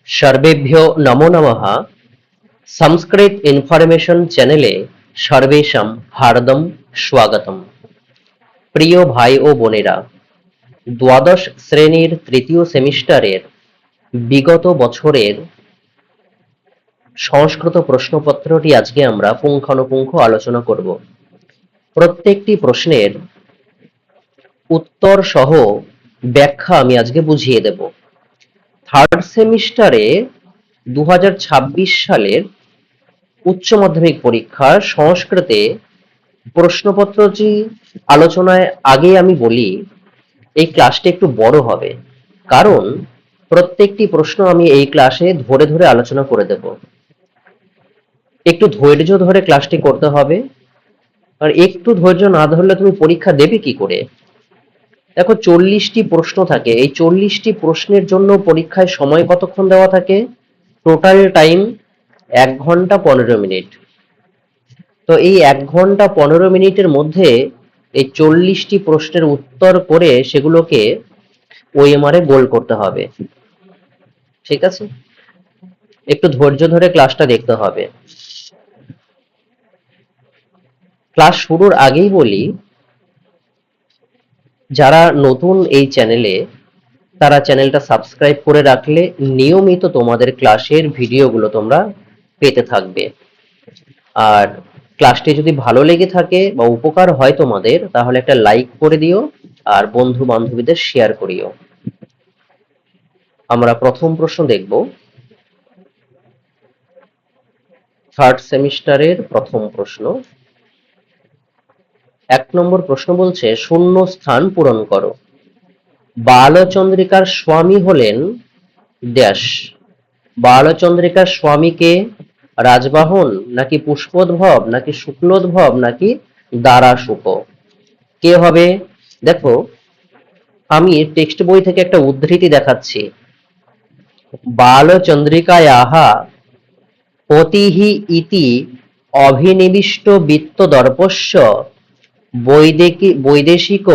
सर्वेभ्यो नमो नमः। संस्कृत इनफरमेशन চ্যানেলে সর্বেষাং হার্দম স্বাগতম। প্রিয় ভাই ও বোনেরা, দ্বাদশ শ্রেণীর তৃতীয় সেমিস্টারের বিগত বছরের সংস্কৃত প্রশ্নপত্রটি আজকে আমরা পুঙ্খানুপুঙ্খ আলোচনা করব। প্রত্যেকটি প্রশ্নের উত্তর সহ ব্যাখ্যা আমি আজকে বুঝিয়ে দেব। থার্ড সেমিস্টারে 2026 সালের উচ্চ মাধ্যমিক পরীক্ষার সংস্কৃতে প্রশ্নপত্রটি আলোচনায় আগে আমি বলি এই ক্লাসটি একটু বড় হবে, কারণ প্রত্যেকটি প্রশ্ন আমি এই ক্লাসে ধরে ধরে আলোচনা করে দেব। একটু ধৈর্য ধরে ক্লাসটি করতে হবে, আর একটু ধৈর্য না ধরলে তুমি পরীক্ষা দেবে কি করে? দেখো, 40টি প্রশ্ন থাকে। এই 40টি প্রশ্নের জন্য পরীক্ষায় সময় কতক্ষণ দেওয়া থাকে? টোটাল টাইম 1 ঘন্টা 15 মিনিট। তো এই 1 ঘন্টা 15 মিনিটের মধ্যে এই 40টি প্রশ্নের উত্তর করে সেগুলোকে ওএমআর এ গোল করতে হবে। ঠিক আছে, একটু ধৈর্য ধরে ক্লাসটা দেখতে হবে। ক্লাস শুরুর আগেই বলি, যারা নতুন এই চ্যানেলে তারা চ্যানেলটা সাবস্ক্রাইব করে রাখলে নিয়মিত তোমাদের ক্লাসের ভিডিওগুলো তোমরা পেতে থাকবে। আর ক্লাসটি যদি ভালো লেগে থাকে বা উপকার হয় তোমাদের, তাহলে একটা লাইক করে দিও আর বন্ধু বান্ধবীদের শেয়ার করিও। আমরা প্রথম প্রশ্ন দেখব। থার্ড সেমিস্টারের প্রথম প্রশ্ন। 1 নম্বর প্রশ্ন বলছে, শূন্য স্থান পূরণ করো। বালচন্দ্রিকার স্বামী হলেন ড্যাশ। বালচন্দ্রিকার স্বামীকে রাজবাহন নাকি পুষ্পোদ্ভব নাকি শুক্লোদ্ভব নাকি দারাশুক? কে হবে? দেখো, আমি টেক্সট বই থেকে একটা উদ্ধৃতি দেখাচ্ছি। বালচন্দ্রিকায়াহ পতিহি ইতি অভিনিবিষ্ট বিত্তদর্পস্য বৈদেশিক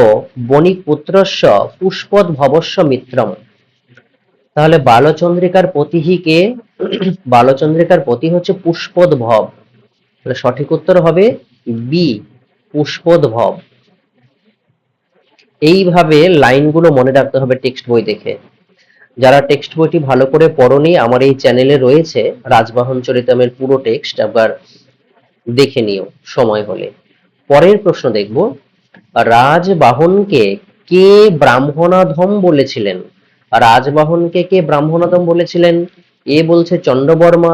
বণিকপুত্রস্য পুষ্পোদ্ভবস্য মিত্রম। তাহলে বালচন্দ্রিকার পতিহি কে? বালচন্দ্রিকার পতি হচ্ছে পুষ্পোদ্ভব। তাহলে সঠিক উত্তর হবে বি, পুষ্পোদ্ভব। এইভাবে লাইনগুলো মনে রাখতে হবে টেক্সট বই দেখে। যারা টেক্সট বইটি ভালো করে পড়োনি, আমার এই চ্যানেলে রয়েছে রাজবাহন চরিতামের পুরো টেক্সট, একবার দেখে নিও সময় হলে। পরের প্রশ্ন দেখব, রাজবাহনকে কে ব্রাহ্মণাধম বলেছিলেন? রাজবাহনকে কে ব্রাহ্মণাধম বলেছিলেন? এ বলছে চন্দ্রবর্মা,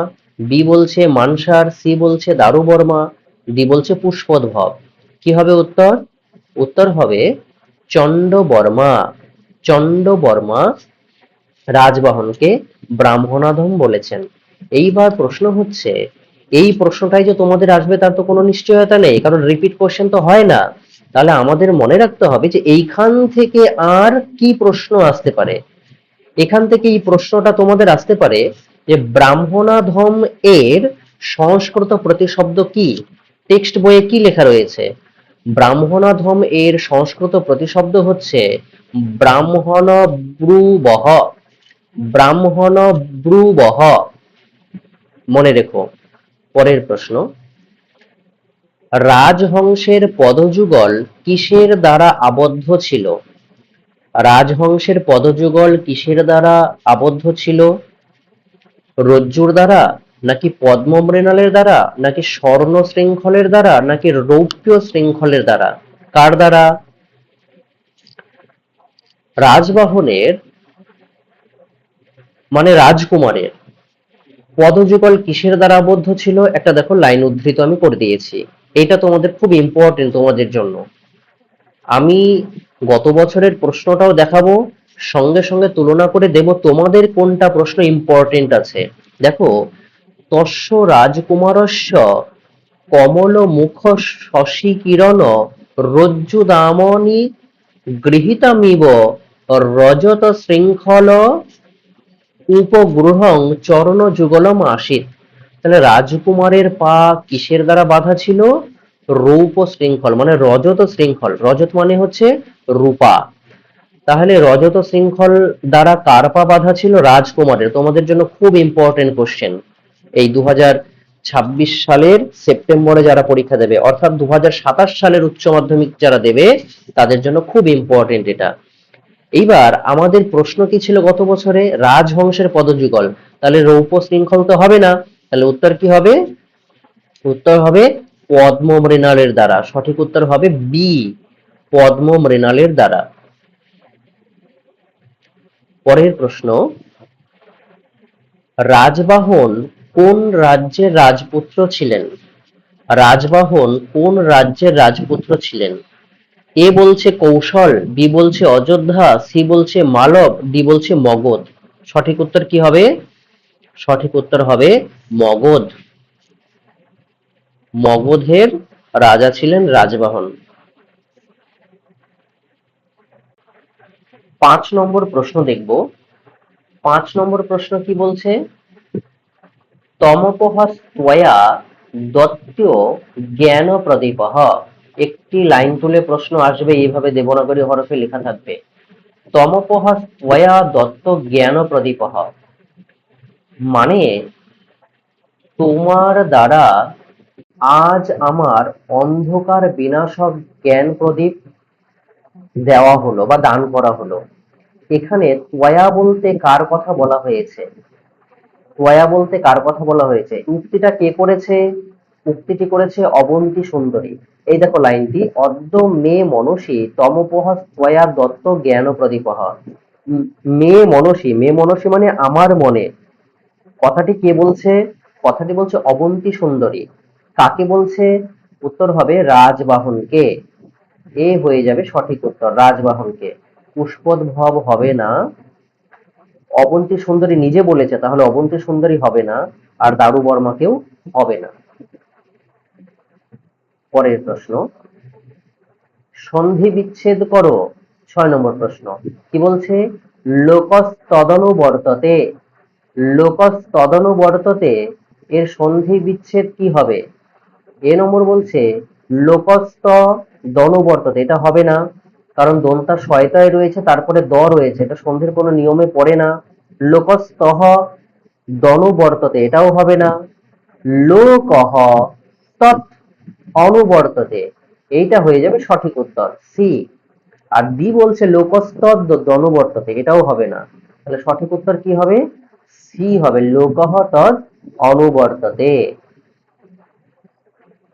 বি বলছে মানসার, সি বলছে দারুবর্মা, ডি বলছে পুষ্পোদ্ভব। কি হবে উত্তর? উত্তর হবে চন্দ্রবর্মা। চন্দ্রবর্মা রাজবাহনকে ব্রাহ্মণাধম বলেছেন। এইবার প্রশ্ন হচ্ছে, এই প্রশ্নটাই যে তোমাদের আসবে তার তো কোনো নিশ্চয়তা নেই, কারণ রিপিট কোশ্চেন তো হয় না। তাহলে আমাদের মনে রাখতে হবে যে এইখান থেকে আর কি প্রশ্ন আসতে পারে। এখান থেকে এই প্রশ্নটা তোমাদের আসতে পারে যে ব্রাহ্মণাধম এর সংস্কৃত প্রতিশব্দ কি? টেক্সট বইয়ে কি লেখা রয়েছে? ব্রাহ্মণাধম এর সংস্কৃত প্রতিশব্দ হচ্ছে ব্রাহ্মণ ব্রুবহ। ব্রাহ্মণ ব্রুবহ, মনে রেখো। পরের প্রশ্ন, রাজহংসের পদযুগল কিসের দ্বারা আবদ্ধ ছিল? রাজহংসের পদযুগল কিসের দ্বারা আবদ্ধ ছিল? রজ্জুর দ্বারা নাকি পদ্ম মৃণালের দ্বারা নাকি স্বর্ণ শৃঙ্খলের দ্বারা নাকি রৌপ্য শৃঙ্খলের দ্বারা? কার দ্বারা? রাজবাহনের মানে রাজকুমারের পদযুগল কিসের দ্বারা আবদ্ধ ছিল? একটা দেখো লাইন উদ্ধৃত আমি করে দিয়েছি। এটা তোমাদের খুব ইম্পর্টেন্ট তোমাদের জন্য। আমি গত বছরের প্রশ্নটাও দেখাবো, সঙ্গে সঙ্গে তুলনা করে দেব তোমাদের কোনটা প্রশ্ন ইম্পর্টেন্ট আছে। দেখো, তস্য রাজকুমারস্য কমল মুখ শশী কিরণ রজ্জুদামনি গৃহীতমিব রজত শৃঙ্খল উপগ্রহং চরণ যুগলম আসিত। তাহলে রাজকুমারের পা কিসের দ্বারা বাঁধা ছিল? রৌপ শৃঙ্খল মানে রজত শৃঙ্খল। রজত মানে হচ্ছে রূপা। তাহলে রজত শৃঙ্খল দ্বারা কার পা বাঁধা ছিল? রাজকুমারের। তোমাদের জন্য খুব ইম্পর্টেন্ট কোশ্চেন। এই 2026 সালের সেপ্টেম্বরে যারা পরীক্ষা দেবে, অর্থাৎ 2027 সালের উচ্চ মাধ্যমিক যারা দেবে, তাদের জন্য খুব ইম্পর্টেন্ট এটা। এইবার আমাদের প্রশ্ন কি ছিল গত বছরে? রাজহংসের পদযুগল। তাহলে রৌপ্য শৃঙ্খল তো হবে না, তাহলে উত্তর কি হবে? উত্তর হবে পদ্ম মৃণালের দ্বারা। সঠিক উত্তর হবে বি, পদ্ম মৃণালের দ্বারা। পরের প্রশ্ন, রাজবাহন কোন রাজ্যের রাজপুত্র ছিলেন? রাজবাহন কোন রাজ্যের রাজপুত্র ছিলেন? এ বলছে কৌশল, বি বলছে অযোধ্যা, সি বলছে মালব, ডি বলছে মগধ। সঠিক উত্তর কি হবে? সঠিক উত্তর হবে মগধ। মগধের রাজা ছিলেন রাজবাহন। 5 নম্বর প্রশ্ন দেখব। 5 নম্বর প্রশ্ন কি বলছে? তমপহস ত্বয়া দত্ত্ব জ্ঞান প্রদীপঃ। একটি লাইন তুলে প্রশ্ন আসবে, এইভাবে দেবনাগরী হরফে লেখা থাকবে। তমপহস ত্বয়া দত্ত জ্ঞান প্রদীপঃ মানে তোমার দ্বারা আজ আমার অন্ধকার বিনাশক জ্ঞান প্রদীপ দেওয়া হলো বা দান করা হলো। এখানে ত্বয়া বলতে কার কথা বলা হয়েছে? ত্বয়া বলতে কার কথা বলা হয়েছে? উক্তিটা কে করেছে? উক্তিটি করেছে অবন্তী সুন্দরী। এই দেখো লাইনটি, অদ্য মে মনসী তমপহস ত্বয়া দত্ত জ্ঞান প্রদীপঃ। মে মনসী, মে মনসী মানে আমার মনে। কথাটি কে বলছে? কথাটি বলছে অবন্তী সুন্দরী। কাকে বলছে? উত্তর হবে রাজবাহনকে। এ হয়ে যাবে সঠিক উত্তর, রাজবাহনকে। পুষ্পোদ্ভব হবে না, অবন্তী সুন্দরী নিজে বলেছে, তাহলে অবন্তী সুন্দরী হবে না, আর দারু বর্মাকেও হবে না। পরের প্রশ্ন, সন্ধি বিচ্ছেদ করো। 6 নম্বর প্রশ্ন কি বলছে? লোকস্তদনুবর্ততে। লোকস্তদনুবর্ততে এর সন্ধি বিচ্ছেদ কি হবে? এ নম্বর বলছে লোকস্ত দনুবর্ততে। এটা হবে না, কারণ দন্তা শয়তায় রয়েছে, তারপরে দ রয়েছে, এটা সন্ধির কোনো নিয়মে পড়ে না। লোকস্তহ দনুবর্ততে, এটাও হবে না। লোকহ তৎ অনুবর্ততে, এইটা হয়ে যাবে সঠিক উত্তর, সি। আর ডি বলছে লোকস্তদ দনুবর্ততে, এটাও হবে না। তাহলে সঠিক উত্তর কি হবে? সি হবে, লোকহ তৎ অনুবর্ততে।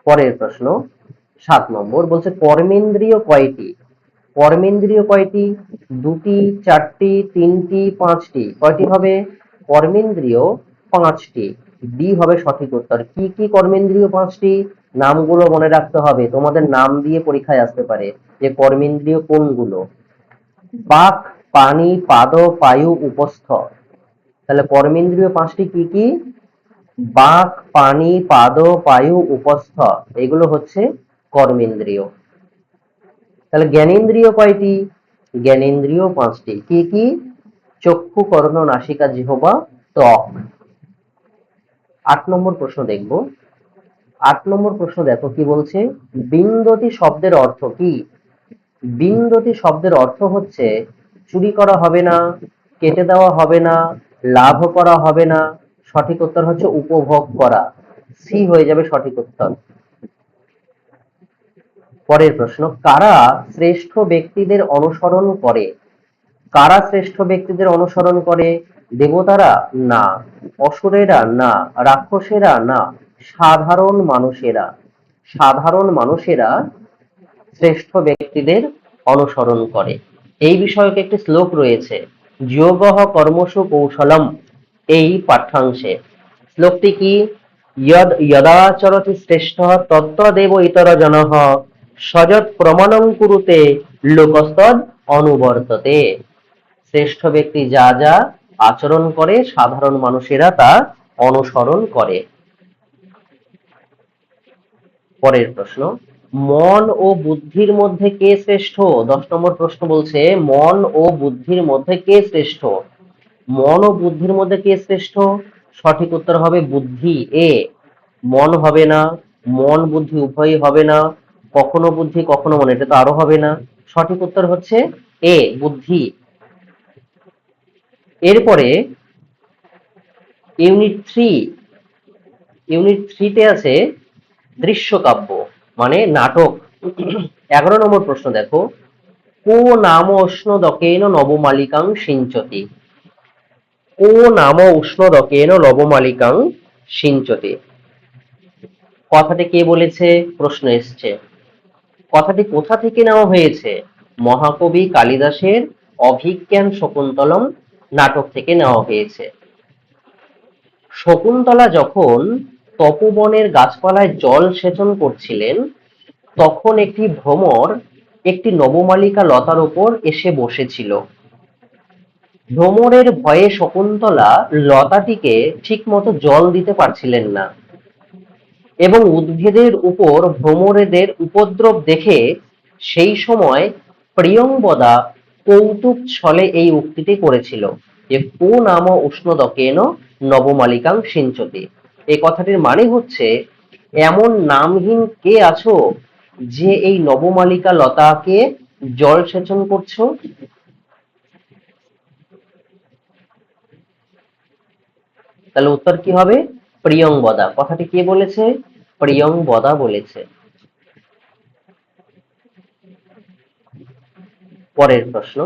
পরের প্রশ্ন 7 নম্বর বলছে কর্মেন্দ্রিয় কয়টি? কর্মেন্দ্রিয় কয়টি? 2টি, 4টি, 3টি, 5টি। কয়টি হবে? কর্মেন্দ্রিয় 5টি। ডি হবে সঠিক উত্তর। কি কি কর্মেন্দ্রিয় 5টি? নামগুলো মনে রাখতে হবে, তোমাদের নাম দিয়ে পরীক্ষায় আসতে পারে যে কর্মেন্দ্রিয় কোনগুলো। বাক, পানি, পাদ, পায়ু, উপস্থ। তাহলে কর্মেন্দ্রিয় 5টি কি কি? বাক, পানি, পাদ, পায়ু, উপস্থ, এগুলো হচ্ছে কর্মেন্দ্রিয়। তাহলে জ্ঞানেন্দ্রিয় কয়টি? জ্ঞানেন্দ্রিয় 5টি। কি কি? চক্ষু, কর্ণ, নাসিকা, জিহ্বা, ত্বক। 8 নম্বর প্রশ্ন দেখব। 8 নম্বর প্রশ্ন দেখো কি বলছে? বিন্দতি শব্দের অর্থ কি? বিন্দতি শব্দের অর্থ হচ্ছে চুরি করা হবে না, কেটে দেওয়া হবে না, লাভ করা হবে না। সঠিক উত্তর হচ্ছে উপভোগ করা, সি হয়ে যাবে সঠিক উত্তর। পরের প্রশ্ন, কারা শ্রেষ্ঠ ব্যক্তিদের অনুসরণ করে? কারা শ্রেষ্ঠ ব্যক্তিদের অনুসরণ করে? দেবতারা? না। অসুরেরা? না। রাক্ষসেরা? না। সাধারণ মানুষেরা। সাধারণ মানুষেরা শ্রেষ্ঠ ব্যক্তিদের অনুসরণ করে। এই বিষয়ক একটি শ্লোক রয়েছে, যোগঃ কর্মসু কৌশলম, এই পাঠ্যাংশে। শ্লোকটি কি? যদাচরতি শ্রেষ্ঠঃ তত্তদেব ইতরজনঃ সযৎ প্রমাণং কুরুতে লোকস্তদ অনুবর্ততে। শ্রেষ্ঠ ব্যক্তি যা যা আচরণ করে, সাধারণ মানুষেরা তা অনুসরণ করে। পরের প্রশ্ন, মন ও বুদ্ধির মধ্যে কে শ্রেষ্ঠ? 10 নম্বর প্রশ্ন বলছে মন ও বুদ্ধির মধ্যে কে শ্রেষ্ঠ? মন ও বুদ্ধির মধ্যে কে শ্রেষ্ঠ? সঠিক উত্তর হবে বুদ্ধি, এ। মন হবে না, মন বুদ্ধি উভয়ই হবে না, কখনো বুদ্ধি কখনো মন, এটা তো আরো হবে না। সঠিক উত্তর হচ্ছে এ বুদ্ধি। এরপরে ইউনিট 3 তে আছে দৃশ্যকাব্য মানে নাটক। 11 নম্বর প্রশ্ন দেখো, কো নাম উষ্ণদকেন নবমালিকাং সিঞ্চতি। কো নাম উষ্ণদকেন নবমালিকাং সিঞ্চতি। কথাটি কে বলেছে প্রশ্ন এসছে। কথাটি কোথা থেকে নেওয়া হয়েছে? মহাকবি কালিদাসের অভিজ্ঞান শকুন্তলম নাটক থেকে নেওয়া হয়েছে। শকুন্তলা যখন তপোবনের গাছপালায় জল সেচন করছিলেন, তখন একটি ভ্রমর একটি নবমালিকা লতার উপর এসে বসেছিল। ভ্রমরের ভয়ে শকুন্তলা লতাটিকে ঠিকমতো জল দিতে পারছিলেন না এবং উদ্ভিদের উপর ভ্রমরেদের উপদ্রব দেখে সেই সময় প্রিয়ংবদা কৌতুক ছলে এই উক্তিটি করেছিল যে কো নাম উষ্ণদকেন নবমালিকাং সিঞ্চতি। এই কথাটির মানে হচ্ছে, এমন নামহীন কে আছো যে এই নবমালিকা লতাকে জল সেচন করছো? তাহলে উত্তর কি হবে? প্রিয়ংবদা। কথাটি কে বলেছে? প্রিয়ংবদা বলেছে। পরের প্রশ্ন,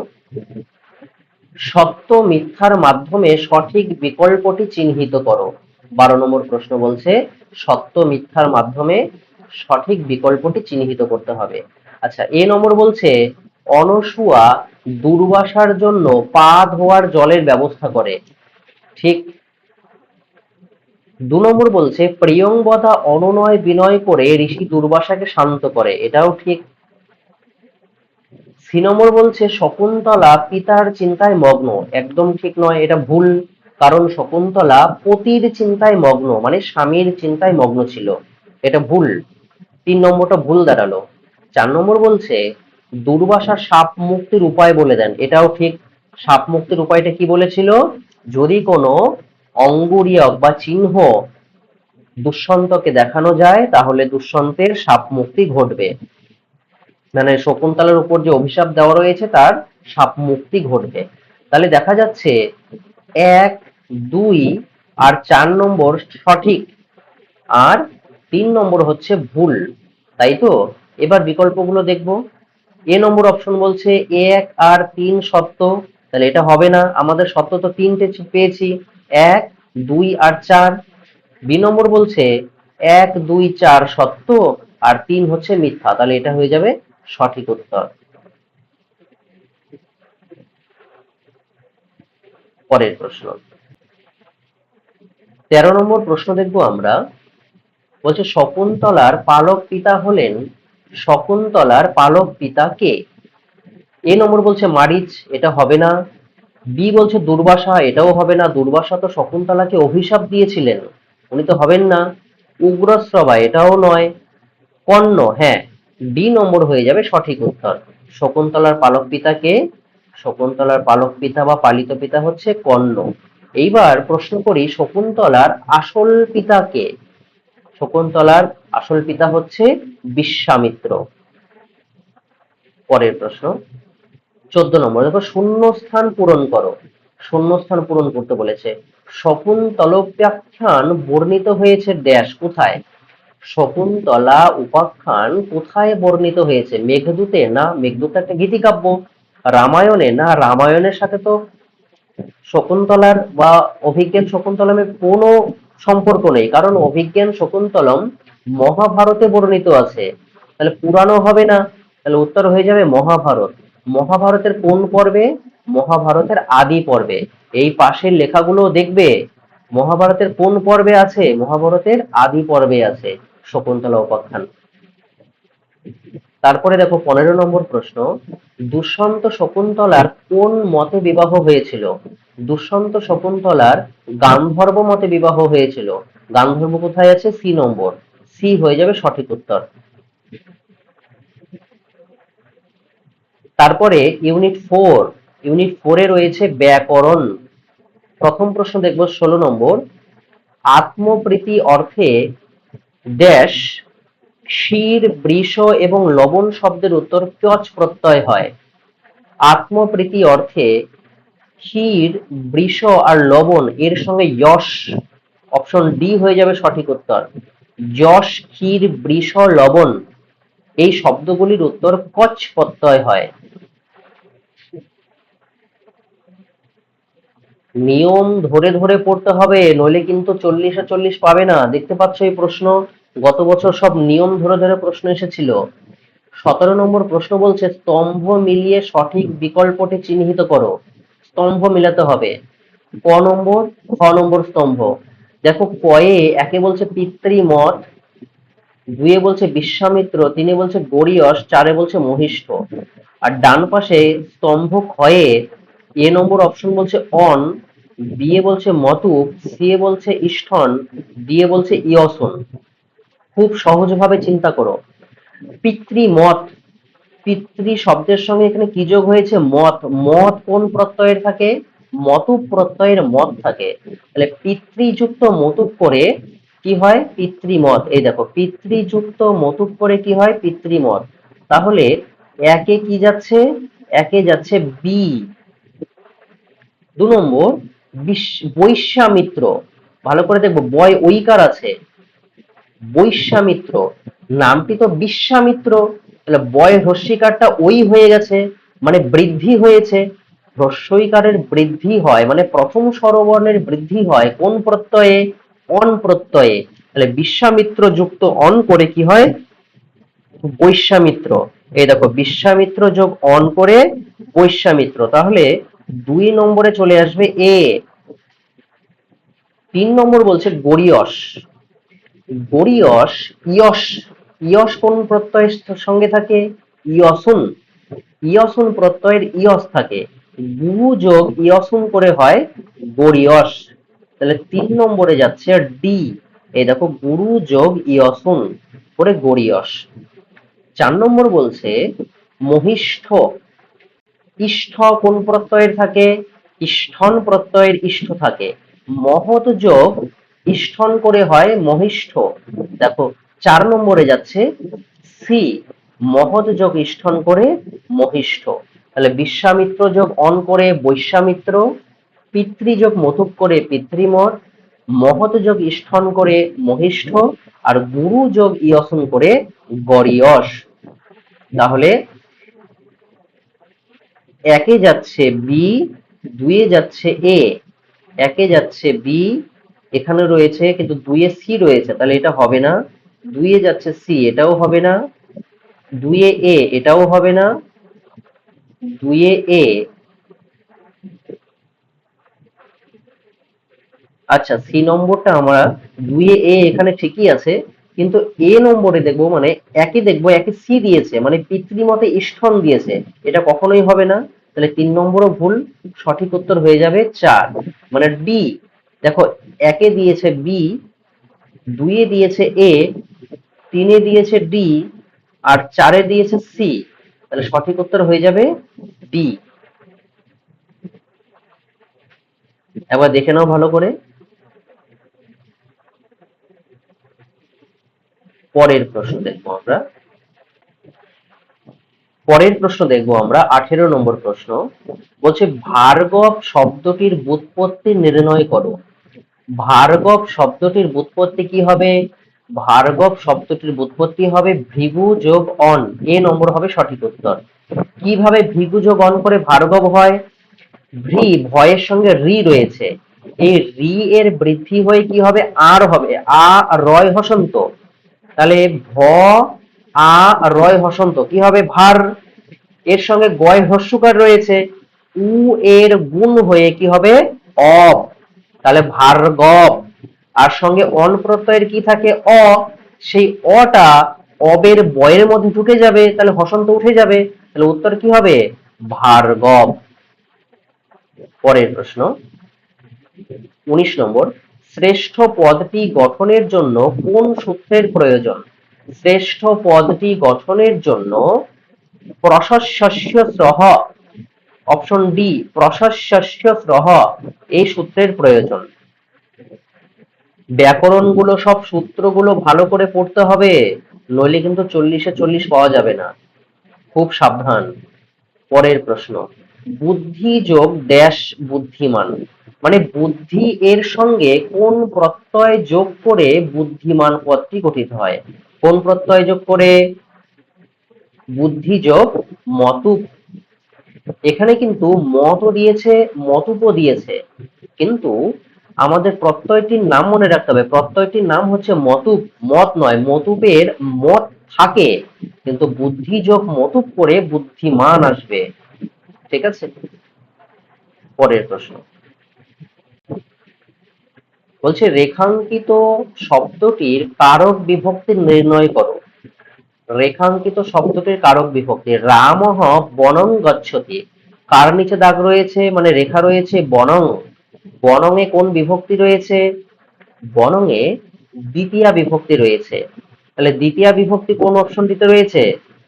সত্য মিথ্যার মাধ্যমে সঠিক বিকল্পটি চিহ্নিত করো। 12 নম্বর প্রশ্ন বলছে সত্য মিথ্যার মাধ্যমে সঠিক বিকল্পটি চিহ্নিত করতে হবে। আচ্ছা, এ নম্বর বলছে অনসুয়া দুর্বাসার জন্য পা ধোয়ার জলের ব্যবস্থা করে। ঠিক। 2 নম্বর বলছে প্রিয়ংবদা অনুনয় বিনয় করে ঋষি দুর্বাসাকে শান্ত করে। এটাও ঠিক। 3 নম্বর বলছে শকুন্তলা পিতার চিন্তায় মগ্ন। একদম ঠিক নয়, এটা ভুল। কারণ শকুন্তলা পতির চিন্তায় মগ্ন মানে স্বামীর চিন্তায় মগ্ন ছিল। এটা ভুল। 3 নম্বরটা ভুল দাঁড়ালো। 4 নম্বর বলছে দুর্বাসা সাপ মুক্তির উপায় বলে দেন। এটাও ঠিক। সাপ মুক্তির উপায়টা কি বলেছিল? যদি কোনো অঙ্গুরীয়ক বা চিহ্ন দুষ্যন্তকে দেখানো যায় তাহলে দুষ্যন্তের সাপ মুক্তি ঘটবে। মানে শকুন্তলার উপর যে অভিশাপ দেওয়া রয়েছে তার সাপ মুক্তি ঘটবে। তাহলে দেখা যাচ্ছে 1, 2 আর 4 নম্বর সঠিক, আর 3 নম্বর হচ্ছে ভুল, তাই তো? এবার বিকল্পগুলো দেখবো। এ নম্বর অপশন বলছে 1 আর 3 সত্য, তাহলে এটা হবে না। আমাদের সত্য তো 3টে পেয়েছি, 1, 2 আর 4। বি নম্বর বলছে 1, 2, 4 সত্য আর 3 হচ্ছে মিথ্যা, তাহলে এটা হয়ে যাবে সঠিক উত্তর। পরের প্রশ্ন, 13 নম্বর প্রশ্ন দেখবো আমরা। বলছে শকুন্তলার পালক পিতা হলেন, শকুন্তলার পালক পিতা কে? এ নম্বর বলছে মারিচ, এটা হবে না। বি বলছে দুর্বাসা, এটাও হবে না। দুর্বাসা তো শকুন্তলাকে অভিশাপ দিয়েছিলেন, উনি তো হবেন না। উগ্রশ্রবা, এটাও নয়। কর্ণ, হ্যাঁ, ডি নম্বর হয়ে যাবে সঠিক উত্তর। শকুন্তলার পালক পিতা কে? শকুন্তলার পালক পিতা বা পালিত পিতা হচ্ছে কর্ণ। এইবার প্রশ্ন করি শকুন্তলার আসল পিতা কে? শকুন্তলার আসল পিতা হচ্ছে বিশ্বামিত্র। পরের প্রশ্ন, 14 নম্বর দেখো, শূন্যস্থান পূরণ করো। শূন্যস্থান পূরণ করতে বলেছে। শকুন্তলোপাখ্যান বর্ণিত হয়েছে ড্যাশ কোথায়? শকুন্তলা উপাখ্যান কোথায় বর্ণিত হয়েছে? মেঘদূতে? না, মেঘদূত একটা গীতিকাব্য। রামায়ণে? না, রামায়ণের সাথে তো শকুন্তলার বা অভিজ্ঞান শকুন্তলমের কোনো সম্পর্ক নেই, কারণ অভিজ্ঞান শকুন্তলম মহাভারতে বর্ণিত আছে। তাহলে পুরানো হবে না, তাহলে উত্তর হয়ে যাবে মহাভারত। মহাভারতের কোন পর্বে? মহাভারতের আদি পর্বে। এই পাশের লেখাগুলো দেখবে মহাভারতের কোন পর্বে আছে? মহাভারতের আদি পর্বে আছে শকুন্তলা উপাখ্যান। তারপরে দেখো 15 নম্বর প্রশ্ন, দুষ্যন্ত শকুন্তলার কোন মতে বিবাহ হয়েছিল? দুষ্যন্ত শকুন্তলার গান্ধর্ব মতে বিবাহ হয়েছিল। গান্ধর্ব কোথায় আছে? সি নম্বর। সি হয়ে যাবে সঠিক উত্তর। তারপরে ইউনিট 4 এ রয়েছে ব্যাকরণ। প্রথম প্রশ্ন দেখবো 16 নম্বর, আত্মপ্রীতি অর্থে ড্যাশ ক্ষীর বৃষ এবং লবণ শব্দের উত্তর ক্যচ প্রত্যয় হয়। আত্মপ্রীতি অর্থে ক্ষীর, বৃষ আর লবণ এর সঙ্গে যশ, অপশন ডি হয়ে যাবে সঠিক উত্তর। যশ, ক্ষীর, বৃষ, লবণ এই শব্দগুলির উত্তর কচ প্রত্যয় হয়। নিয়ম ধরে ধরে পড়তে হবে, নইলে কিন্তু 40-40 পাবে না। দেখতে পাচ্ছ এই প্রশ্ন, গত বছর সব নিয়ম ধরে ধরে প্রশ্ন এসেছিল। 17 নম্বর প্রশ্ন বলছে স্তম্ভ মিলিয়ে সঠিক বিকল্পটি চিহ্নিত করো। স্তম্ভ মিলাতে হবে। ক নম্বর, খ নম্বর স্তম্ভ। দেখো কয়ে একে বলছে পিতৃমঠ, দুয়ে বলছে বিশ্বামিত্র, তিনে বলছে গরীয়স, চারে বলছে মহিষ্ঠ। আর ডান পাশে স্তম্ভ ক্ষয়ে এ নম্বর অপশন বলছে অন, বি এ বলছে মতুক, সি এ বলছে ইষ্ঠন, ডি এ বলছে ইয়সন। খুব সহজভাবে চিন্তা করো। পিতৃমঠ, পিতৃ শব্দের সঙ্গে এখানে কি যোগ হয়েছে? মত। মত কোন প্রত্যয়ের থাকে? মতুক প্রত্যয়ের মত থাকে। তাহলে পিতৃযুক্ত মতুক করে কি হয়? পিতৃমত। এই দেখো পিতৃযুক্ত মতুক করে কি হয়? পিতৃমত। তাহলে একে কি যাচ্ছে? একে যাচ্ছে বি। 2 নম্বর বৈশ্বামিত্র। ভালো করে দেখবো, বয় ঐকার আছে। বৈশ্বামিত্র, নামটি তো বিশ্বামিত্র, তাহলে বয় হ্রস্বইকারটা ওই হয়ে গেছে, মানে বৃদ্ধি হয়েছে। হ্রস্বইকারের বৃদ্ধি হয় মানে প্রথম স্বরবর্ণের বৃদ্ধি হয় কোন প্রত্যয়ে? অন প্রত্যয়ে। তাহলে বিশ্বামিত্র যুক্ত অন করে কি হয়? বৈশ্বামিত্র। এই দেখো বিশ্বামিত্র যোগ অন করে বৈশ্বামিত্র। তাহলে 2 নম্বরে চলে আসবে এ। 3 নম্বর বলছে গরীয়স। গরীয়স, ইয়স। ইয়স কোন প্রত্যয়ের সঙ্গে থাকে? ইয়সুন। ইয়সুন প্রত্যয়ের ইয়স থাকে। গুরু যোগ ইয়সুন করে হয় গরীয়স। তাহলে 3 নম্বরে যাচ্ছে ডি। এই দেখো গুরু যোগ ইয়সুন করে গরীয়স। 4 নম্বর বলছে মহিষ্ঠ। ইষ্ঠ কোন প্রত্যয়ের থাকে? ইষ্ঠন প্রত্যয়ের ইষ্ঠ থাকে। মহৎ যোগ ইষ্ঠন করে হয় মহিষ্ঠ। দেখো 4 নম্বরে যাচ্ছে সি, মহৎ যোগ ইষ্ঠন করে মহিষ্ঠ। তাহলে বিশ্বামিত্র যোগ অন করে বৈশ্বামিত্র, পিতৃযোগ মতুক করে পিতৃমঠ, মহৎ যোগ ইষ্ঠন করে মহিষ্ঠ, আর গুরু যোগ ইয়সন করে গরীয়স। তাহলে একে যাচ্ছে বি, দুইয়ে যাচ্ছে এ। একে যাচ্ছে বি, এখানে রয়েছে কিন্তু দুইয়ে সি রয়েছে, তাহলে এটা হবে না। দুইয়ে যাচ্ছে সি, এটাও হবে না। দুইয়ে এ, এটাও হবে না। দুইয়ে এ, আচ্ছা সি নম্বরটা আমরা, দুইয়ে এ এখানে ঠিকই আছে, কিন্তু এ নম্বরে দেখবো মানে একে দেখবো একে সি দিয়েছে মানে পিতৃমতে ইষ্ঠন দিয়েছে, এটা কখনোই হবে না। তাহলে 3 নম্বরও ভুল, সঠিক উত্তর হয়ে যাবে 4 মানে ডি। দেখো একে দিয়েছে বি, দুইয়ে দিয়েছে এ, তিনে দিয়েছে ডি, আর 4-এ দিয়েছে সি। তাহলে সঠিক উত্তর হয়ে যাবে বি। একবার দেখে নাও ভালো করে। পরের প্রশ্ন দেখবো আমরা। পরের প্রশ্ন দেখবো আমরা 18 নম্বর প্রশ্ন। বলছে ভার্গব শব্দটির ব্যুৎপত্তি নির্ণয় করো। ভার্গব শব্দটির ব্যুৎপত্তি কি হবে? ভার্গব শব্দটির ব্যুৎপত্তি হবে ভৃগু যোগ অন। এ নম্বর হবে সঠিক উত্তর। কিভাবে ভৃগু যোগ অন করে ভার্গব হয়? ভ্রি, ভয়ের সঙ্গে রি রয়েছে, এই রি এর বৃদ্ধি হয়ে কি হবে? আর হবে। আ রয় হসন্ত, তাহলে ভ আ রয় হসন্ত কি হবে? ভার। এর সঙ্গে গয় হস্যকার রয়েছে, উ এর গুণ হয়ে কি হবে? অব, তাহলে ভার্গব। আর সঙ্গে অন প্রত্যয়ের কি থাকে? অ, সেই অটা অবের বয়ের মধ্যে ঢুকে যাবে, তাহলে হসন্ত উঠে যাবে, তাহলে উত্তর কি হবে? ভার্গব। পরের প্রশ্ন 19 নম্বর, শ্রেষ্ঠ পদটি গঠনের জন্য কোন সূত্রের প্রয়োজন? শ্রেষ্ঠ পদটি গঠনের জন্য প্রশস্য স্রহ, অপশন ডি প্রশস্য স্রহ এই সূত্রের প্রয়োজন। ব্যাকরণ গুলো সব সূত্রগুলো ভালো করে পড়তে হবে, নইলে কিন্তু 40-এ 40 পাওয়া যাবে না। খুব সাবধান। পরের প্রশ্ন, বুদ্ধি যোগ ড্যাশ বুদ্ধিমান, মানে বুদ্ধি এর সঙ্গে কোন প্রত্যয় যোগ করে বুদ্ধিমান পদটি গঠিত হয়? কোন প্রত্যয় যোগ করে? বুদ্ধি যোগ মতুপ। এখানে কিন্তু মতও দিয়েছে, মতুপও দিয়েছে, কিন্তু আমাদের প্রত্যয়টির নাম মনে রাখতে হবে। প্রত্যয়টির নাম হচ্ছে মতুপ, মত নয়। মতুপের মত থাকে, কিন্তু বুদ্ধি যোগ মতুপ করে বুদ্ধিমান আসবে। ঠিক আছে, পরের প্রশ্ন বলছে রেখাঙ্কিত শব্দটির কারক বিভক্তি নির্ণয় করো। রেখাঙ্কিত শব্দটির কারক বিভক্তি, রামহ বনং গচ্ছতি, কার নিচে দাগ রয়েছে মানে রেখা রয়েছে? বনং। বনং এ কোন বিভক্তি রয়েছে? বনং এ দ্বিতীয়া বিভক্তি রয়েছে। তাহলে দ্বিতীয়া বিভক্তি কোন অপশনটিতে রয়েছে?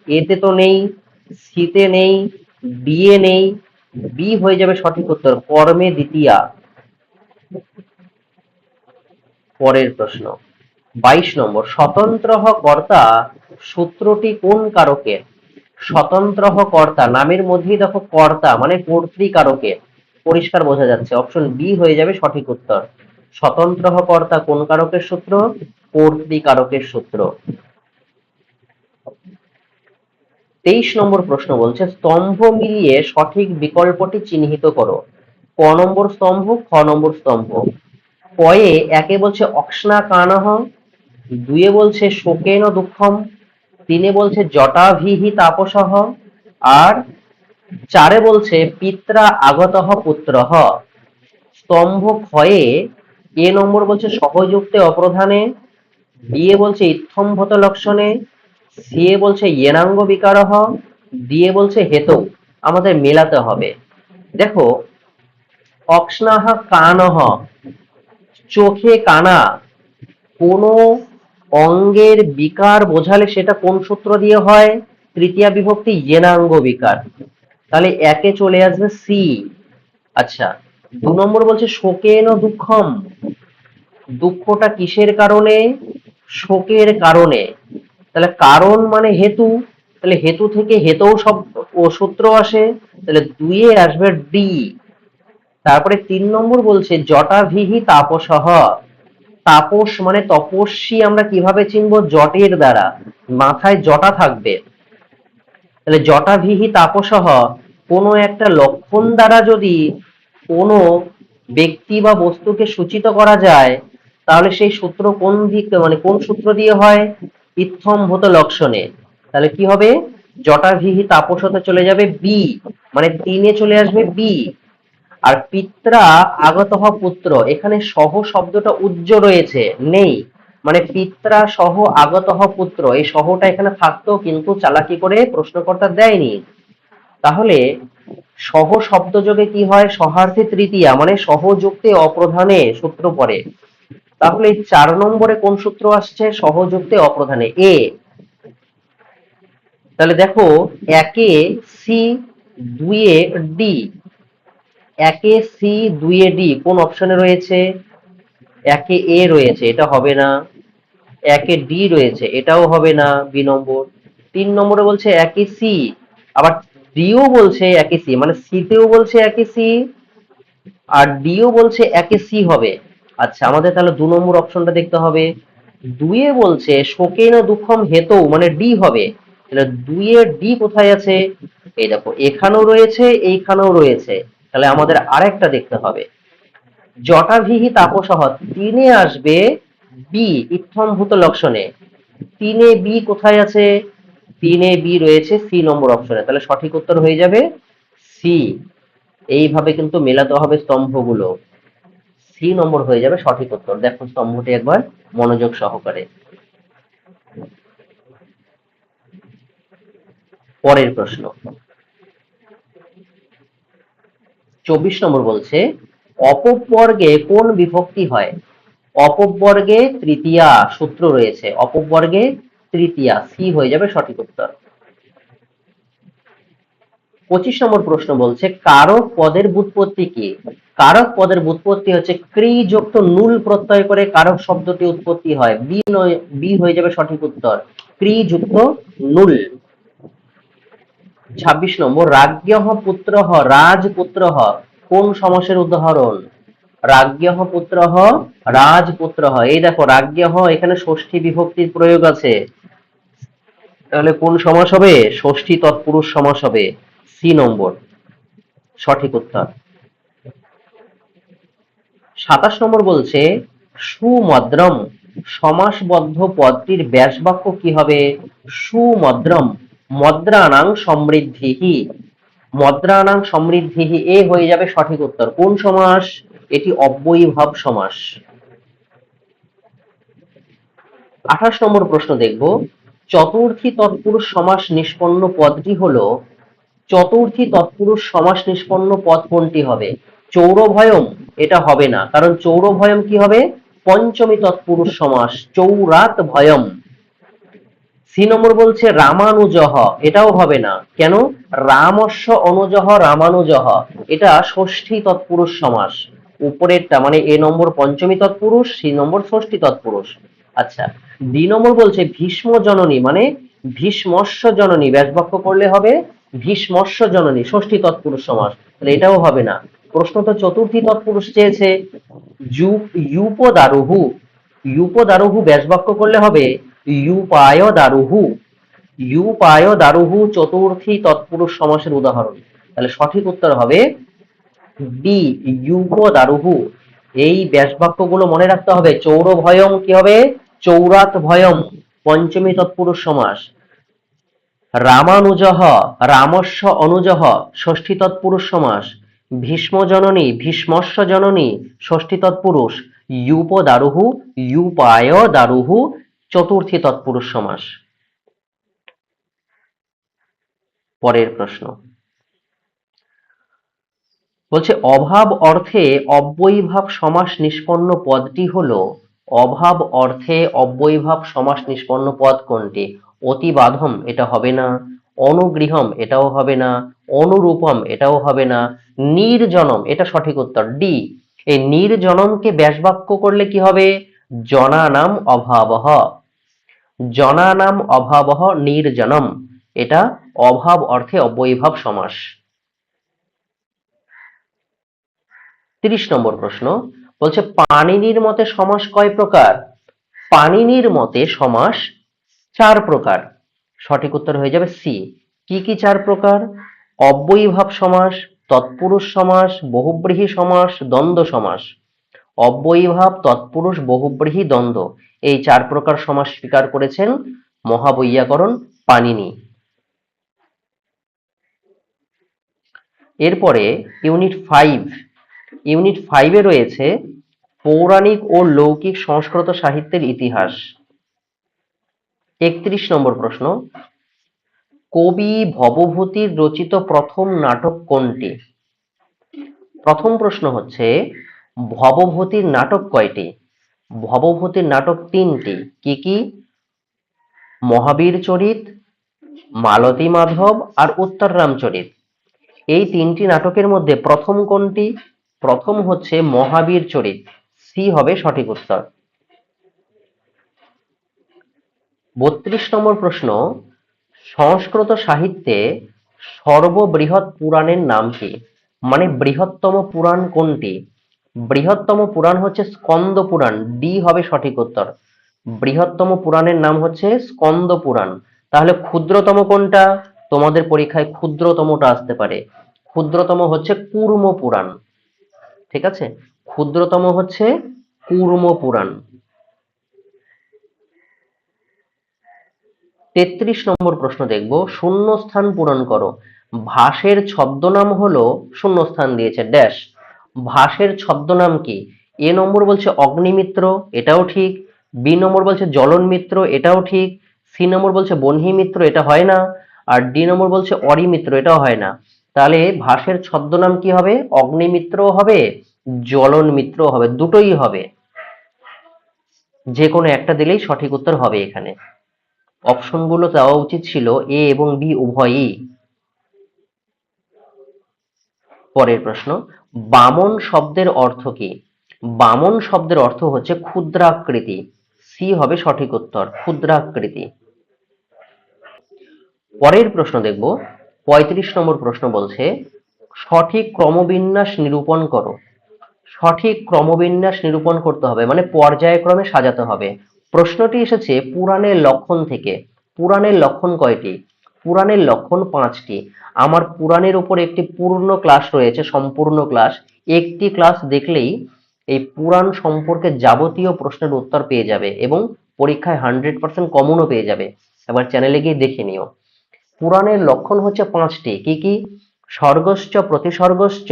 এতে তো নেই, সিতে নেই, বি এ নেই। বি হয়ে যাবে সঠিক উত্তর, কর্মে দ্বিতীয়া। পরের প্রশ্ন 22 নম্বর, স্বতন্ত্র কর্তা সূত্রটি কোন কারকের? স্বতন্ত্র কর্তা, নামের মধ্যেই দেখো কর্তা মানে কর্তৃকারকের, পরিষ্কার বোঝা যাচ্ছে। অপশন বি হয়ে যাবে সঠিক উত্তর। স্বতন্ত্র কর্তা কোন কারকের সূত্র? কর্তৃকারকের সূত্র। 23 নম্বর প্রশ্ন বলছে স্তম্ভ মিলিয়ে সঠিক বিকল্পটি চিহ্নিত করো। ক নম্বর স্তম্ভ, খ নম্বর স্তম্ভ। কয়ে একে বলছে অক্সনা কানহ, দুয়ে বলছে শোকেন দুঃখম, তিনে বলছে জটাভিহি তাপসহ, আর চারে বলছে পিত্রা আগতঃ পুত্রঃ। স্তম্ভ ক্ষয়ে এ নম্বর বলছে সহযুক্তে অপ্রধানে, বি এ বলছে ইত্থম্ভত লক্ষণে, সি এ বলছে ইয়েনাঙ্গ বিকারহ, ডি এ বলছে হেতু। আমাদের মেলাতে হবে। দেখো, অক্সনাহ কানহ, চোখে কানা, কোন অঙ্গের বিকার বোঝালে সেটা কোন সূত্র দিয়ে হয়? তৃতীয়া বিভক্তি ইয়েনাঙ্গ বিকার। তাহলে একে চলে আসবে সি। আচ্ছা, 2 নম্বর বলছে শোকেন দুঃখম, দুঃখটা কিসের কারণে? শোকের কারণে। তাহলে কারণ মানে হেতু, তাহলে হেতু থেকে হেতু শব্দ ও সূত্র আসে, তাহলে 2 এ আসবে ডি। তারপরে 3 নম্বর বলছে জটাভিহি তাপসহ, তাপস মানে তপস্বী আমরা কিভাবে চিনবো? জটের দ্বারা, মাথায় জটা থাকবে। তাহলে জটাভিহি তাপসহ, কোনো একটা লক্ষণ দ্বারা যদি কোনো ব্যক্তি বা বস্তুকে সূচিত করা যায়, তাহলে সেই সূত্র কোন দিক মানে কোন সূত্র দিয়ে হয়? ইত্থম্ভূত লক্ষণে। তাহলে কি হবে? জটাভিহি তাপসতে চলে যাবে বি, মানে 3 এ চলে আসবে বি। আর পিত্রা আগতঃ পুত্র, এখানে সহ শব্দটা উজ্জ রয়েছে, নেই, মানে পিত্রা সহ আগতঃ পুত্র, এই সহটা এখানে থাকতো কিন্তু চালাকি করে প্রশ্নকর্তা দেয়নি। তাহলে সহ শব্দ যোগে কি হয়? সহার্থে তৃতীয়া, মানে সহযুক্তে অপ্রধানে সূত্র পড়ে। তাহলে 4 নম্বরে কোন সূত্র আসছে? সহযুক্তে অপ্রধানে এ। তাহলে দেখো, একে সি, 2 এ ডি। একে সি, 2 এ ডি কোন অপশনে রয়েছে? একে এ রয়েছে, এটা হবে না। একে ডি রয়েছে, এটাও হবে না, বি নম্বর। 3 নম্বরে বলছে একে সি, আবার ডিও বলছে একে সি, মানে সিতেও বলছে একে সি আর ডিও বলছে একে সি হবে। আচ্ছা, আমাদের তাহলে 2 নম্বর অপশনটা দেখতে হবে। 2 এ বলছে শোকেন দুঃখম হেতু, মানে ডি হবে। তাহলে 2 এর ডি কোথায় আছে? এই দেখো, এখানেও রয়েছে, এইখানেও রয়েছে। তাহলে আমাদের আরেকটা দেখতে হবে। জটাভিহি তাপসহ, 3 এ আসবে বি, ইত্থম্ভূত লক্ষণে। 3 এ বি কোথায় আছে? 3 এ বি রয়েছে সি নম্বর অপশনে। তাহলে সঠিক উত্তর হয়ে যাবে সি। এইভাবে কিন্তু মেলাতে হবে স্তম্ভগুলো। সি নম্বর হয়ে যাবে সঠিক উত্তর। দেখো স্তম্ভটি একবার মনোযোগ সহকারে। পরের প্রশ্ন 24 নম্বর বলছে অপবর্গে কোন বিভক্তি হয়? অপবর্গে তৃতীয়া সূত্র রয়েছে, অপবর্গে তৃতীয়া, সি হয়ে যাবে সঠিক উত্তর। 25 নম্বর প্রশ্ন বলছে কারক পদের ব্যুৎপত্তি কি? কারক পদের ব্যুৎপত্তি হচ্ছে ক্রি যুক্ত নুল প্রত্যয় করে কারক শব্দটি উৎপত্তি হয়। বি নয়, বি হয়ে যাবে সঠিক উত্তর, ক্রি যুক্ত নুল। 26 নম্বর, রাজ্ঞঃ পুত্রঃ রাজপুত্রঃ কোন সমাসের উদাহরণ? রাজ্ঞঃ পুত্রঃ রাজপুত্রঃ, এই দেখো রাজ্ঞঃ এখানে ষষ্ঠী বিভক্তির প্রয়োগ আছে, তাহলে কোন সমাস হবে? ষষ্ঠী তৎপুরুষ সমাস হবে। সি নম্বর সঠিক উত্তর। 27 নম্বর বলছে সুমদ্রম সমাসবদ্ধ পদটির ব্যাসবাক্য কি হবে? সুমদ্রম মদ্রাণাং সমৃদ্ধিহি, মদ্রাণাং সমৃদ্ধিহি এ হয়ে যাবে সঠিক উত্তর। কোন সমাস? এটি অব্যয়ীভাব সমাস। 28 নম্বর প্রশ্ন দেখব, চতুর্থী তৎপুরুষ সমাস নিষ্পন্ন পদটি হলো, চতুর্থী তৎপুরুষ সমাস নিষ্পন্ন পদ কোনটি হবে? চৌরভয়ম এটা হবে না, কারণ চৌরভয়ম কি হবে? পঞ্চমী তৎপুরুষ সমাস, চৌরাত ভয়ম। সি নম্বর বলছে রামানুজহ, এটাও হবে না, কেন? রামস্য অনুজহ রামানুজহ, এটা ষষ্ঠী তৎপুরুষ সমাস, উপরেরটা মানে এ নম্বর পঞ্চমী তৎপুরুষ, সি নম্বর ষষ্ঠী তৎপুরুষ। আচ্ছা, ডি নম্বর বলছে ভীষ্ম জননী মানে ভীষ্মস্য জননী, ব্যাসবাক্য করলে হবে ভীষ্মস্য জননী, ষষ্ঠী তৎপুরুষ সমাস, তাহলে এটাও হবে না। প্রশ্ন তো চতুর্থী তৎপুরুষ চেয়েছে। ইউপদারুহু, ইউপদারুহু ব্যাসবাক্য করলে হবে ইউপায় দারুহু, ইউপায় দারুহু চতুর্থী তৎপুরুষ সমাসের উদাহরণ, তাহলে সঠিক উত্তর হবে বি ইউপদারুহু। এই ব্যাসবাক্যগুলো মনে রাখতে হবে। চৌরভয়ম কি হবে? চৌরাত ভয়ম, পঞ্চমী তৎপুরুষ সমাস। রামানুজহ রামস্য অনুজহ, ষষ্ঠী তৎপুরুষ সমাস। ভীষ্ম জননী ভীষ্মস্য জননী, ষষ্ঠী তৎপুরুষ। ইউপ দারুহু ইউপায় দারুহু, চতুর্থী তৎপুরুষ সমাস। পরের প্রশ্ন বলছে অভাব অর্থে অব্যয়ীভাব সমাস নিষ্পন্ন পদটি হলো, অভাব অর্থে অব্যয়ীভাব সমাস নিষ্পন্ন পদ কোনটি? অতিবাধম এটা হবে না, অনুগৃহম এটাও হবে না, অনুরূপম এটাও হবে না, নির্জনম এটা সঠিক উত্তর ডি। এই নির্জনমকে ব্যাসবাক্য করলে কি হবে? জনানাম অভাবঃ, জনানাম অভাবঃ নির্জনম, এটা অভাব অর্থে অব্যয়ীভাব সমাস। 30 নম্বর প্রশ্ন বলছে পাণিনির মতে সমাস কয় প্রকার? পাণিনির মতে সমাস 4 প্রকার, সঠিক উত্তর হয়ে যাবে সি। কি কি 4 প্রকার? অব্যয়ীভাব সমাস, তৎপুরুষ সমাস, বহুব্রীহি সমাস, দ্বন্দ্ব সমাস। অব্যয়ীভাব, তৎপুরুষ, বহুব্রীহি, দ্বন্দ্ব, এই 4 প্রকার সমাস স্বীকার করেছেন মহাবৈয়াকরণ পাণিনি। এরপরে ইউনিট 5 এ রয়েছে পৌরাণিক ও লৌকিক সংস্কৃত সাহিত্যের ইতিহাস। 31 নম্বর প্রশ্ন, কবি ভবভূতির রচিত প্রথম নাটক কোনটি? প্রথম প্রশ্ন হচ্ছে ভবভূতির নাটক কয়টি? ভবভূতির নাটক 3টি। কি কি? মহাবীর চরিত, মালতী মাধব আর উত্তর রামচরিত। এই 3টি নাটকের মধ্যে প্রথম কোনটি? প্রথম হচ্ছে মহাবীর চরিত, সি হবে সঠিক উত্তর। 32 নম্বর প্রশ্ন, সংস্কৃত সাহিত্যে সর্ববৃহৎ পুরাণের নাম কি? মানে বৃহত্তম পুরাণ কোনটি? বৃহত্তম পুরাণ হচ্ছে স্কন্দ পুরাণ, ডি হবে সঠিক উত্তর। বৃহত্তম পুরাণের নাম হচ্ছে স্কন্দ পুরাণ। তাহলে ক্ষুদ্রতম কোনটা? তোমাদের পরীক্ষায় ক্ষুদ্রতমটা আসতে পারে, ক্ষুদ্রতম হচ্ছে কূর্ম পুরাণ, ঠিক আছে, ক্ষুদ্রতম হচ্ছে কূর্ম পুরাণ। 33 নম্বর প্রশ্ন দেখব, শূন্যস্থান পূরণ করো। ভাসের ছদ্মনাম হলো, শূন্যস্থান দিয়েছে ড্যাশ, ভাসের ছদ্মনাম কি? এ নম্বর বলছে অগ্নিমিত্র, এটাও ঠিক। বি নম্বর বলছে জ্বলন মিত্র, এটাও ঠিক। সি নম্বর বলছে বহ্নি মিত্র, এটা হয় না। আর ডি নম্বর বলছে অরিমিত্র, এটাও হয় না। তাহলে ভাসের ছদ্মনাম কি হবে? অগ্নিমিত্র হবে, জ্বলন মিত্র হবে, দুটোই হবে, যে কোনো একটা দিলেই সঠিক উত্তর হবে। এখানে অপশনগুলো দেওয়া উচিত ছিল এ এবং বি উভয়ই। পরের প্রশ্ন, বামন শব্দের অর্থ কি? বামন শব্দের অর্থ হচ্ছে ক্ষুদ্রাকৃতি, সি হবে সঠিক উত্তর, ক্ষুদ্রাকৃতি। পরের প্রশ্ন দেখব, 35 নম্বর প্রশ্ন বলছে সঠিক ক্রমবিন্যাস নিরূপণ করো। সঠিক ক্রমবিন্যাস নিরূপণ করতে হবে মানে পর্যায়ক্রমে সাজাতে হবে। প্রশ্নটি এসেছে পুরাণের লক্ষণ থেকে। পুরাণের লক্ষণ কয়টি? পুরাণের লক্ষণ 5টি। আমার পুরাণের উপর একটি পূর্ণ ক্লাস রয়েছে, সম্পূর্ণ ক্লাস। একটি ক্লাস দেখলেই এই পুরাণ সম্পর্কে যাবতীয় প্রশ্নের উত্তর পেয়ে যাবে এবং পরীক্ষায় 100% কমনও পেয়ে যাবে। এবার চ্যানেলে গিয়ে দেখে নিও। পুরাণের লক্ষণ হচ্ছে 5টি। কি কি? স্বর্গশ্চ প্রতিস্বর্গশ্চ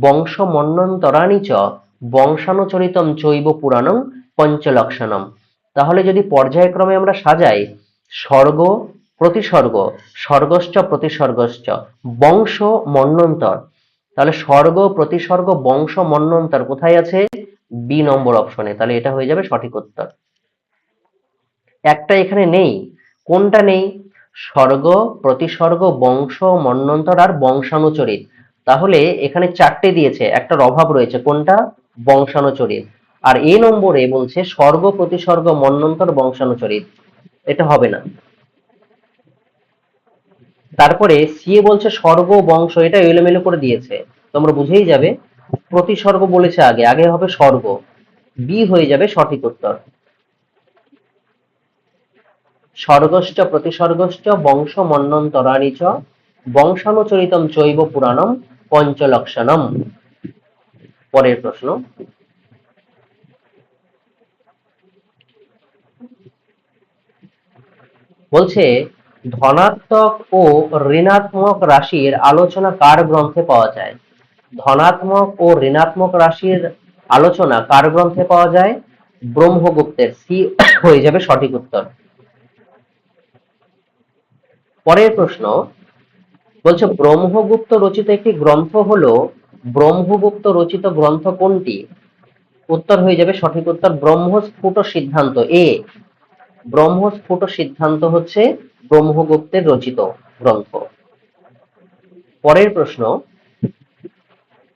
বংশমন্বন্তরাণি চ বংশানুচরিতম চৈব পুরাণং পঞ্চলক্ষণম। তাহলে যদি পর্যায়ক্রমে আমরা সাজাই, স্বর্গ, প্রতিস্বর্গ, স্বর্গশ্চ প্রতিস্বর্গশ্চ, বংশ মন্বন্তর, তাহলে স্বর্গ, প্রতিস্বর্গ, বংশ মন্বন্তর কোথায় আছে? বি নম্বর অপশনে। তাহলে এটা হয়ে যাবে সঠিক উত্তর। একটা এখানে নেই। কোনটা নেই? স্বর্গ, প্রতিস্বর্গ, বংশ মন্বন্তর আর বংশানুচরিত। তাহলে এখানে 4টে দিয়েছে, একটার অভাব রয়েছে। কোনটা? বংশানুচরিত। আর এ নম্বরে বলছে স্বর্গ, প্রতিস্বর্গ, মন্বন্তর, বংশানুচরিত। এটা হবে না। তারপরে সি এ বলছে স্বর্গ, বংশ, এটা এলোমেলো করে দিয়েছে, তোমরা বুঝেই যাবে। প্রতিস্বর্গ বলেছে আগে, আগে হবে স্বর্গ। বি হয়ে যাবে সঠিক উত্তর। স্বর্গশ্চ প্রতিস্বর্গশ্চ বংশ মন্বন্তরাণি চ বংশানুচরিতম চৈব পুরাণম পঞ্চলক্ষণম। পরের প্রশ্ন বলছে ধনাত্মক ও ঋণাত্মক রাশির আলোচনা কার গ্রন্থে পাওয়া যায়? ধনাত্মক ও ঋণাত্মক রাশির আলোচনা কার গ্রন্থে পাওয়া যায়? ব্রহ্মগুপ্তের। সি হয়ে যাবে সঠিক উত্তর। পরের প্রশ্ন বলছে ব্রহ্মগুপ্ত রচিত একটি গ্রন্থ হলো, ব্রহ্মগুপ্ত রচিত গ্রন্থ কোনটি? উত্তর হয়ে যাবে সঠিক উত্তর ব্রহ্মস্ফুট সিদ্ধান্ত। এ ব্রহ্মস্ফুট সিদ্ধান্ত হচ্ছে ব্রহ্মগুপ্তের রচিত গ্রন্থ। পরের প্রশ্ন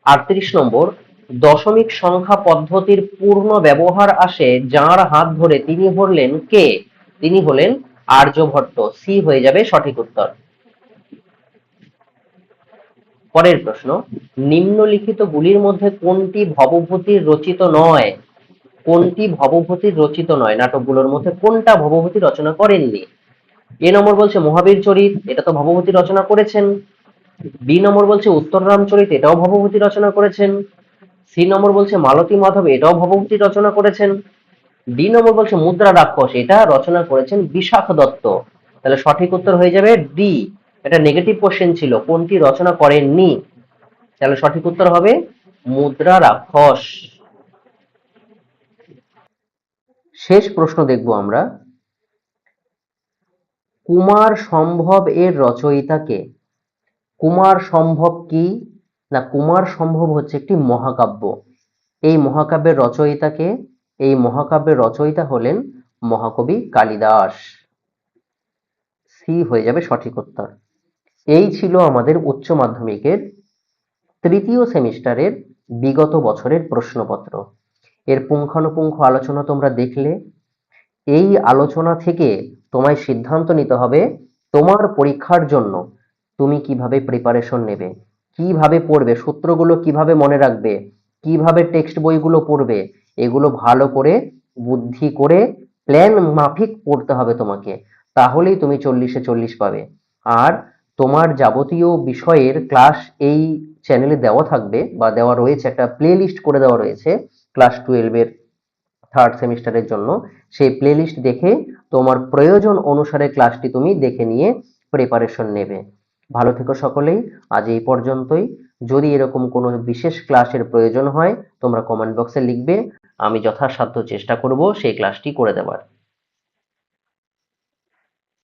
38 নম্বর, দশমিক সংখ্যা পদ্ধতির পূর্ণ ব্যবহার আসে যার হাত ধরে তিনি হলেন কে? তিনি হলেন আর্যভট্ট। সি হয়ে যাবে সঠিক উত্তর। পরের প্রশ্ন নিম্নলিখিত গুলির মধ্যে কোনটি ভবভূতির রচিত নয়? কোনটি ভবভূতির রচিত নয়? নাটকগুলোর মধ্যে কোনটা ভবভূতি রচনা করেননি? এ নম্বর বলছে মহাবীর চরিত, এটা তো ভবভূতি রচনা করেছেন। বি নম্বর বলছে উত্তর রামচরিত, এটাও ভবভূতি রচনা করেছেন। সি নম্বর বলছে মালতী মাধব, এটাও ভবভূতি রচনা করেছেন। ডি নম্বর বলছে মুদ্রা রাক্ষস, এটা রচনা করেছেন বিশাখ দত্ত। তাহলে সঠিক উত্তর হয়ে যাবে ডি। এটা নেগেটিভ কোশ্চেন ছিল, কোনটি রচনা করেননি। তাহলে সঠিক উত্তর হবে মুদ্রা রাক্ষস। শেষ প্রশ্ন দেখব আমরা, কুমার সম্ভব এর রচয়িতা কে? কুমার সম্ভব কি? না, কুমার সম্ভব হচ্ছে একটি মহাকাব্য। এই মহাকাব্যের রচয়িতা কে? এই মহাকাব্যের রচয়িতা হলেন মহাকবি কালিদাস। সি হয়ে যাবে সঠিক উত্তর। এই ছিল আমাদের উচ্চ মাধ্যমিকের তৃতীয় সেমিস্টারের বিগত বছরের প্রশ্নপত্র। এর পুঙ্খানুপুঙ্খ আলোচনা তোমরা দেখলে। এই আলোচনা থেকে তোমায় সিদ্ধান্ত নিতে হবে তোমার পরীক্ষার জন্য তুমি কিভাবে প্রিপারেশন নেবে, কিভাবে পড়বে, সূত্রগুলো কিভাবে মনে রাখবে, কিভাবে টেক্সট বইগুলো পড়বে। এগুলো ভালো করে বুদ্ধি করে প্ল্যান মাফিক পড়তে হবে তোমাকে। তাহলেই তুমি 40-এ 40 পাবে। আর তোমার যাবতীয় বিষয়ের ক্লাস এই চ্যানেলে দেওয়া থাকবে বা দেওয়া রয়েছে, একটা প্লে লিস্ট করে দেওয়া রয়েছে ক্লাস 12 এর থার্ড সেমিস্টারের জন্য। সেই প্লে লিস্ট দেখে তোমার প্রয়োজন অনুসারে ক্লাসটি তুমি দেখে নিয়ে প্রিপারেশন নেবে। ভালো থেকো সকলেই। আজ এই পর্যন্তই। যদি এরকম কোনো বিশেষ ক্লাসের প্রয়োজন হয় তোমরা কমেন্ট বক্সে লিখবে, আমি যথাসাধ্য চেষ্টা করব সেই ক্লাসটি করে দেওয়ার।